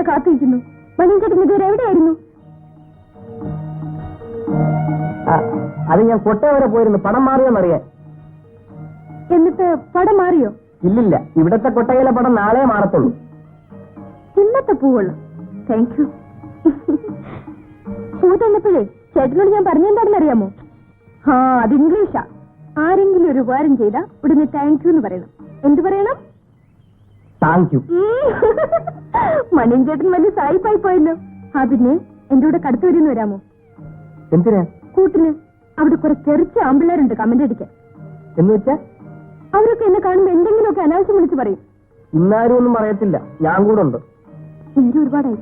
കാത്തിരിക്കുന്നു. മണിയൻചേട്ടൻ ഇതുവരെ എവിടെയായിരുന്നു? അത് ഞാൻ കൊട്ടയ വരെ പോയിരുന്നു പടം മാറിയോന്നറിയാൻ. എന്നിട്ട് പടം മാറിയോ? ഇല്ലില്ല, ഇവിടത്തെ കൊട്ടയിലെ പടം നാളെ മാറത്തുള്ളൂ. ഇന്നത്തെ പൂവുള്ളൂ. Thank you. പൂ തന്നപ്പോഴേ ചേട്ടനോട് ഞാൻ പറഞ്ഞെന്താണെന്നറിയാമോ? അത് ഇംഗ്ലീഷാ. ആരെങ്കിലും ഒരു ഉപകാരം ചെയ്താ ഉടനെ താങ്ക് യു എന്ന് പറയണം. എന്ത് പറയണം? Thank you. മണിയൻചേട്ടൻ വലിയ സായിപ്പായി പോയല്ലോ. പിന്നെ എന്റെ കൂടെ കടുത്തു വരുന്ന് വരാമോ? എന്തിനാ? കൂട്ടിന്. അവിടെ കുറെ ചെറിച്ച ആമ്പിള്ളേരുണ്ട് കമന്റ് അടിക്കാൻ. എന്ന് വെച്ചാ അവരൊക്കെ എന്നെ കാണുമ്പോ എന്തെങ്കിലുമൊക്കെ അനാവശ്യം വിളിച്ച് പറയും. ഇന്നാരും ഒന്നും പറയത്തില്ല, ഞാൻ കൂടെ ഉണ്ട്. നേരെ ഒരുപാടായി.